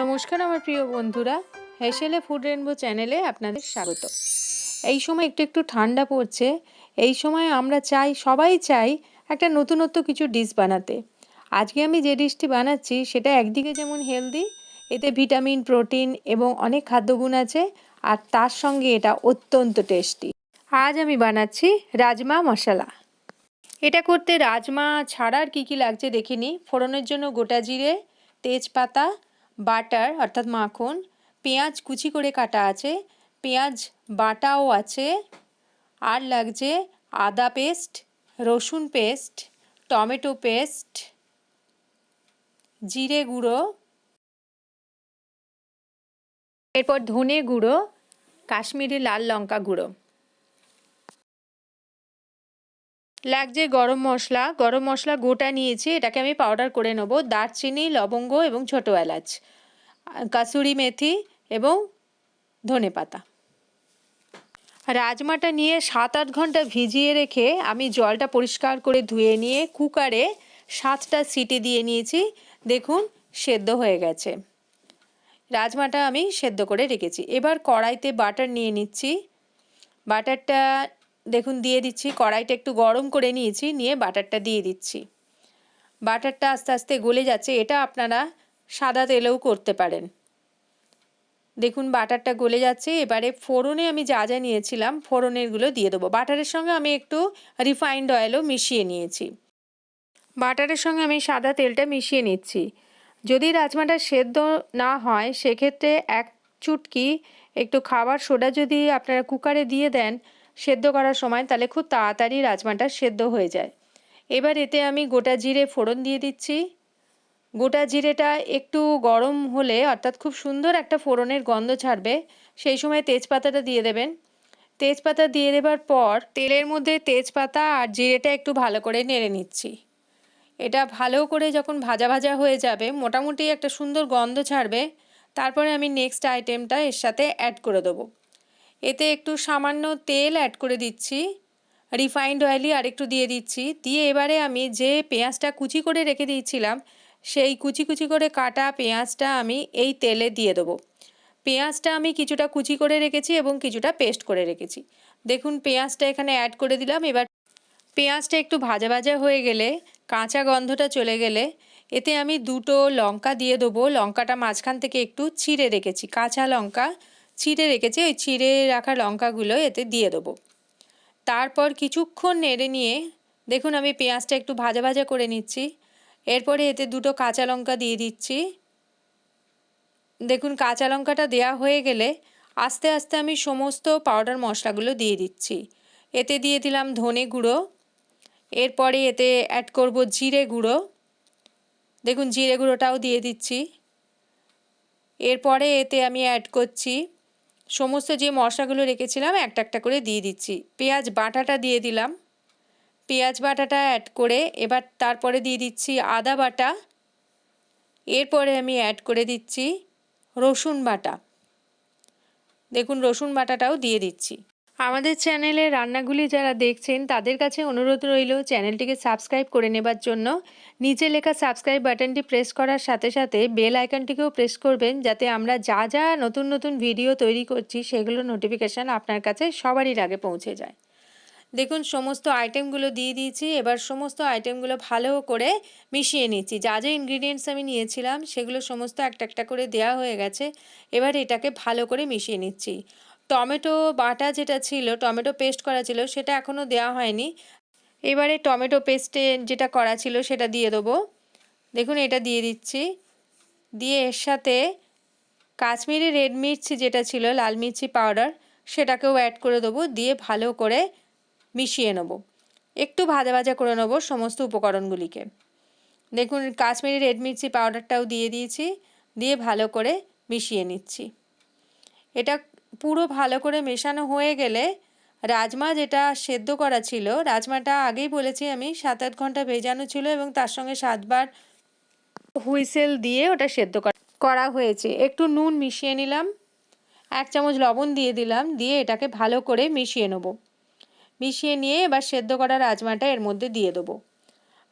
নমস্কার আমার প্রিয় বন্ধুরা, হেসেলে ফুড রেনবো চ্যানেলে আপনাদের স্বাগত। এই সময় একটু একটু ঠান্ডা পড়ছে। এই সময় আমরা সবাই চাই একটা নতুনত্ব কিছু ডিশ বানাতে। আজকে আমি যে ডিশটি বানাচ্ছি সেটা একদিকে যেমন হেলদি, এতে ভিটামিন, প্রোটিন এবং অনেক খাদ্যগুণ আছে, আর তার সঙ্গে এটা অত্যন্ত টেস্টি। আজ আমি বানাচ্ছি রাজমা মশলা। এটা করতে রাজমা ছাড়া আর কী লাগছে দেখে নিই। ফোড়নের জন্য গোটা জিরে, তেজপাতা, বাটার অর্থাৎ মাখন, পেঁয়াজ কুচি করে কাটা আছে, পেঁয়াজ বাটাও আছে, আর লাগছে আদা পেস্ট, রসুন পেস্ট, টমেটো পেস্ট, জিরে গুঁড়ো, এরপর ধনে গুঁড়ো, কাশ্মীরি লাল লঙ্কা গুঁড়ো। লাগছে গরম মশলা গোটা নিয়েছি, এটাকে আমি পাউডার করে নেব। দারচিনি, লবঙ্গ এবং ছোটো এলাচ, কাসুরি মেথি এবং ধনেপাতা। রাজমাটা নিয়ে 7-8 ঘন্টা ভিজিয়ে রেখে আমি জলটা পরিষ্কার করে ধুয়ে নিয়ে কুকারে 7টা সিটি দিয়ে নিয়েছি। দেখুন সেদ্ধ হয়ে গেছে। রাজমাটা আমি সেদ্ধ করে রেখেছি। এবার কড়াইতে বাটার নিয়ে নিচ্ছি। বাটারটা দেখুন দিয়ে দিচ্ছি। কড়াইটা একটু গরম করে নিয়েছি, নিয়ে বাটারটা দিয়ে দিচ্ছি। বাটারটা আস্তে আস্তে গলে যাচ্ছে। এটা আপনারা সাদা তেলেও করতে পারেন। দেখুন বাটারটা গলে যাচ্ছে। এবারে ফোড়নে আমি যা যা নিয়েছিলাম ফোড়নেরগুলো দিয়ে দেবো। বাটারের সঙ্গে আমি একটু রিফাইন্ড অয়েলও মিশিয়ে নিয়েছি। বাটারের সঙ্গে আমি সাদা তেলটা মিশিয়ে নিচ্ছি। যদি রাজমাটা সেদ্ধ না হয় সেক্ষেত্রে এক চুটকি একটু খাবার সোডা যদি আপনারা কুকারে দিয়ে দেন সেদ্ধ করার সময়, তাহলে খুব তাড়াতাড়ি রাজমাটা সেদ্ধ হয়ে যায়। এবার এতে আমি গোটা জিরে ফোড়ন দিয়ে দিচ্ছি। গোটা জিরেটা একটু গরম হলে অর্থাৎ খুব সুন্দর একটা ফোড়নের গন্ধ ছাড়বে, সেই সময় তেজপাতাটা দিয়ে দেবেন। তেজপাতা দিয়ে দেবার পর তেলের মধ্যে তেজপাতা আর জিরেটা একটু ভালো করে নেড়ে নিচ্ছি। এটা ভালো করে যখন ভাজা ভাজা হয়ে যাবে, মোটামুটি একটা সুন্দর গন্ধ ছাড়বে, তারপরে আমি নেক্সট আইটেমটা এর সাথে অ্যাড করে দেবো। এতে একটু সামান্য তেল অ্যাড করে দিচ্ছি, রিফাইন্ড অয়েলই আরেকটু দিয়ে দিচ্ছি। দিয়ে এবারে আমি যে পেঁয়াজটা কুচি করে রেখে দিয়েছিলাম সেই কুচি কুচি করে কাটা পেঁয়াজটা আমি এই তেলে দিয়ে দেবো। পেঁয়াজটা আমি কিছুটা কুচি করে রেখেছি এবং কিছুটা পেস্ট করে রেখেছি। দেখুন পেঁয়াজটা এখানে অ্যাড করে দিলাম। এবার পেঁয়াজটা একটু ভাজা ভাজা হয়ে গেলে, কাঁচা গন্ধটা চলে গেলে, এতে আমি 2টো লঙ্কা দিয়ে দেবো। লঙ্কাটা মাঝখান থেকে একটু ছিঁড়ে রেখেছি, কাঁচা লঙ্কা ছিঁড়ে রেখেছি, ওই ছিঁড়ে রাখা লঙ্কাগুলো এতে দিয়ে দেবো। তারপর কিছুক্ষণ নেড়ে নিয়ে দেখুন আমি পেঁয়াজটা একটু ভাজা ভাজা করে নিচ্ছি। এরপরে এতে 2টো কাঁচা লঙ্কা দিয়ে দিচ্ছি। দেখুন কাঁচা লঙ্কাটা দেওয়া হয়ে গেলে আস্তে আস্তে আমি সমস্ত পাউডার মশলাগুলো দিয়ে দিচ্ছি। এতে দিয়ে দিলাম ধনে গুঁড়ো, এরপরে এতে অ্যাড করব জিরে গুঁড়ো। দেখুন জিরে গুঁড়োটাও দিয়ে দিচ্ছি। এরপরে এতে আমি অ্যাড করছি সমস্ত যে মশলাগুলো রেখেছিলাম একটা একটা করে দিয়ে দিচ্ছি। পেঁয়াজ বাটাটা দিয়ে দিলাম। পেঁয়াজ বাটাটা অ্যাড করে এবার তারপরে দিয়ে দিচ্ছি আদা বাটা। এরপরে আমি অ্যাড করে দিচ্ছি রসুন বাটা। দেখুন রসুন বাটাটাও দিয়ে দিচ্ছি। আমাদের চ্যানেলে রান্নাগুলি যারা দেখছেন তাদের কাছে অনুরোধ রইল চ্যানেলটিকে সাবস্ক্রাইব করে নেবার জন্য। নিচে লেখা সাবস্ক্রাইব বাটনটি প্রেস করার সাথে সাথে বেল আইকনটিকেও প্রেস করবেন, যাতে আমরা যা যা নতুন নতুন ভিডিও তৈরি করছি সেগুলো নোটিফিকেশান আপনার কাছে সবারই আগে পৌঁছে যায়। দেখুন সমস্ত আইটেমগুলো দিয়ে দিয়েছি। এবার সমস্ত আইটেমগুলো ভালো করে মিশিয়ে নিচ্ছি। যা যা ইনগ্রিডিয়েন্টস আমি নিয়েছিলাম সেগুলো সমস্ত একটা একটা করে দেওয়া হয়ে গেছে। এবার এটাকে ভালো করে মিশিয়ে নিচ্ছি। টমেটো বাটা যেটা ছিল, টমেটো পেস্ট করা ছিল, সেটা এখনও দেওয়া হয়নি। এবারে টমেটো পেস্টে যেটা করা ছিল সেটা দিয়ে দেবো। দেখুন এটা দিয়ে দিচ্ছি। দিয়ে এর সাথে কাশ্মীরি রেড মির্চি যেটা ছিল, লাল মির্চি পাউডার, সেটাকেও অ্যাড করে দেবো। দিয়ে ভালো করে মিশিয়ে নেব। একটু ভাজা ভাজা করে নেব সমস্ত উপকরণগুলিকে। দেখুন কাশ্মীরি রেড মির্চি পাউডারটাও দিয়ে দিয়েছি। দিয়ে ভালো করে মিশিয়ে নিচ্ছি। এটা পুরো ভালো করে মেশানো হয়ে গেলে রাজমা যেটা সেদ্ধ করা ছিল, রাজমাটা আগেই বলেছি আমি 7-8 ঘন্টা ভেজানো ছিল এবং তার সঙ্গে 7বার হুইসেল দিয়ে ওটা সেদ্ধ করা হয়েছে। একটু নুন মিশিয়ে নিলাম, 1 চামচ লবণ দিয়ে দিলাম, দিয়ে এটাকে ভালো করে মিশিয়ে নেব। মিশিয়ে নিয়ে এবার সেদ্ধ করা রাজমাটা এর মধ্যে দিয়ে দেবো।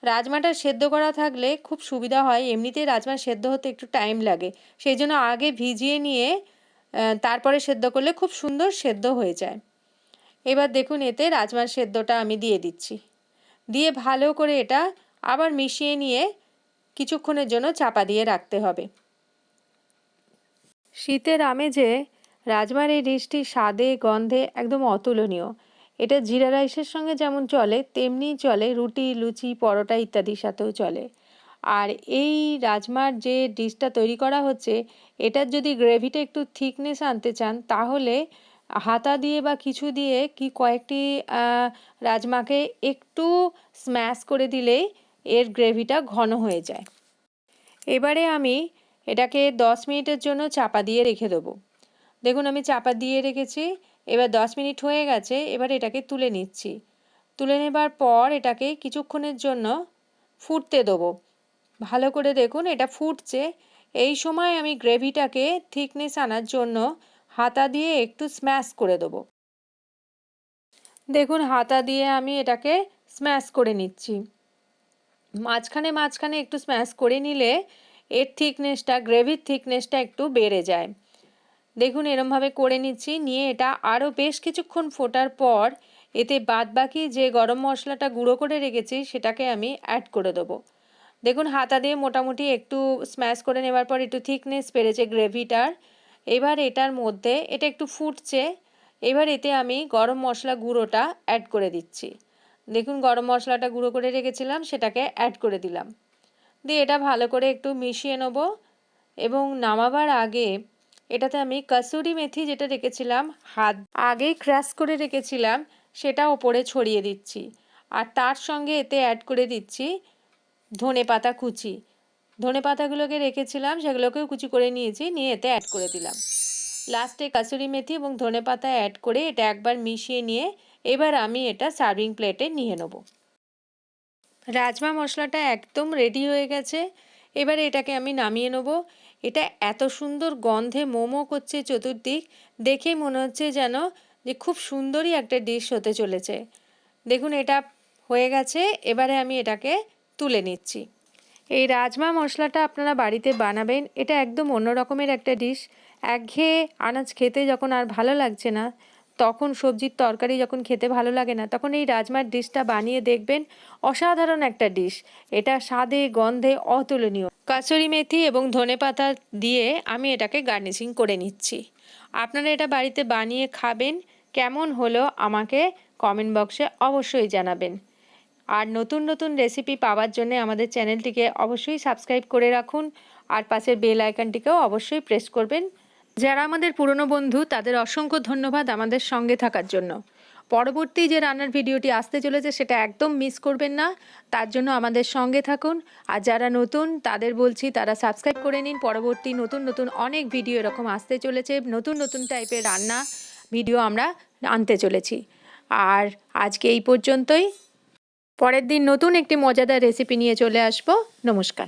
রাজমাটা সেদ্ধ করা থাকলে খুব সুবিধা হয়, এমনিতেই রাজমা সেদ্ধ হতে একটু টাইম লাগে, সেই জন্য আগে ভিজিয়ে নিয়ে তারপরে সেদ্ধ করলে খুব সুন্দর সেদ্ধ হয়ে যায়। এবার দেখুন এতে রাজমার সেদ্ধটা আমি দিয়ে দিচ্ছি, দিয়ে ভালো করে এটা আবার মিশিয়ে নিয়ে কিছুক্ষণের জন্য চাপা দিয়ে রাখতে হবে। শীতের আমেজে রাজমার এই ডিশটি স্বাদে গন্ধে একদম অতুলনীয়। এটা জিরা রাইসের সঙ্গে যেমন চলে তেমনিই চলে রুটি, লুচি, পরোটা ইত্যাদির সাথেও চলে। আর এই রাজমার যে ডিশটা তৈরি করা হচ্ছে, এটার যদি গ্রেভিটা একটু থিকনেস আনতে চান তাহলে হাতা দিয়ে বা কিছু দিয়ে কি কয়েকটি রাজমাকে একটু স্ম্যাশ করে দিলেই এর গ্রেভিটা ঘন হয়ে যায়। এবারে আমি এটাকে 10 মিনিটের জন্য চাপা দিয়ে রেখে দেবো। দেখুন আমি চাপা দিয়ে রেখেছি, এবার 10 মিনিট হয়ে গেছে। এবার এটাকে তুলে নিচ্ছি। তুলে নেবার পর এটাকে কিছুক্ষণের জন্য ফুটতে দেবো। ভালো করে দেখুন এটা ফুটছে। এই সময় আমি গ্রেভিটাকে থিকনেস আনার জন্য হাতা দিয়ে একটু স্ম্যাশ করে দেবো। দেখুন হাতা দিয়ে আমি এটাকে স্ম্যাশ করে নিচ্ছি। মাঝখানে মাঝখানে একটু স্ম্যাশ করে নিলে এর থিকনেসটা, গ্রেভির থিকনেসটা একটু বেড়ে যায়। দেখুন এরমভাবে করে নিচ্ছি, নিয়ে এটা আরও বেশ কিছুক্ষণ ফোটার পর এতে বাদবাকি যে গরম মশলাটা গুঁড়ো করে রেখেছি সেটাকে আমি অ্যাড করে দেবো। দেখুন হাতা দিয়ে মোটামুটি একটু স্ম্যাশ করে নেওয়ার পর একটু থিকনেস বেড়েছে গ্রেভিটার। এবার এটার মধ্যে এটা একটু ফুটছে, এবার এতে আমি গরম মশলা গুঁড়োটা অ্যাড করে দিচ্ছি। দেখুন গরম মশলাটা গুঁড়ো করে রেখেছিলাম সেটাকে অ্যাড করে দিলাম, দিয়ে এটা ভালো করে একটু মিশিয়ে নেব। এবং নামাবার আগে এটাতে আমি কসুরি মেথি যেটা রেখেছিলাম হাত আগেই ক্রাশ করে রেখেছিলাম সেটা ওপরে ছড়িয়ে দিচ্ছি, আর তার সঙ্গে এতে অ্যাড করে দিচ্ছি ধনেপাতা কুচি। ধনেপাতাগুলোকে রেখেছিলাম সেগুলোকেও কুচি করে নিয়েছি, নিয়ে এতে অ্যাড করে দিলাম। লাস্টে কসুরি মেথি এবং ধনেপাতা অ্যাড করে এটা একবার মিশিয়ে নিয়ে এবার আমি এটা সার্ভিং প্লেটে নিয়ে নেব। রাজমা মশলাটা একদম রেডি হয়ে গেছে। এবারে এটাকে আমি নামিয়ে নেব। এটা এত সুন্দর গন্ধে মোমো করছে চতুর্দিক, দেখেই মনে হচ্ছে যেন যে খুব সুন্দরই একটা ডিশ হতে চলেছে। দেখুন এটা হয়ে গেছে, এবারে আমি এটাকে তুলে নিচ্ছি। এই রাজমা মশলাটা আপনারা বাড়িতে বানাবেন, এটা একদম অন্য রকমের একটা ডিশ। একঘেয়ে আনাজ খেতে যখন আর ভালো লাগছে না, তখন সবজির তরকারি যখন খেতে ভালো লাগে না, তখন এই রাজমার ডিশটা বানিয়ে দেখবেন। অসাধারণ একটা ডিশ, এটা স্বাদে গন্ধে অতুলনীয়। কাসুরি মেথি এবং ধনেপাতা দিয়ে আমি এটাকে গার্নিশিং করে নিচ্ছি। আপনারা এটা বাড়িতে বানিয়ে খাবেন, কেমন হলো আমাকে কমেন্ট বক্সে অবশ্যই জানাবেন। আর নতুন নতুন রেসিপি পাওয়ার জন্য আমাদের চ্যানেলটিকে অবশ্যই সাবস্ক্রাইব করে রাখুন, আর পাশের বেল আইকনটিকেও অবশ্যই প্রেস করবেন। যারা আমাদের পুরনো বন্ধু তাদের অসংখ্য ধন্যবাদ আমাদের সঙ্গে থাকার জন্য। পরবর্তী যে রান্নার ভিডিওটি আসতে চলেছে সেটা একদম মিস করবেন না, তার জন্য আমাদের সঙ্গে থাকুন। আর যারা নতুন তাদের বলছি তারা সাবস্ক্রাইব করে নিন। পরবর্তী নতুন নতুন অনেক ভিডিও এরকম আসতে চলেছে, নতুন নতুন টাইপের রান্না ভিডিও আমরা আনতে চলেছি। আর আজকে এই পর্যন্তই, পরের দিন নতুন একটি মজাদার রেসিপি নিয়ে চলে আসবো। নমস্কার।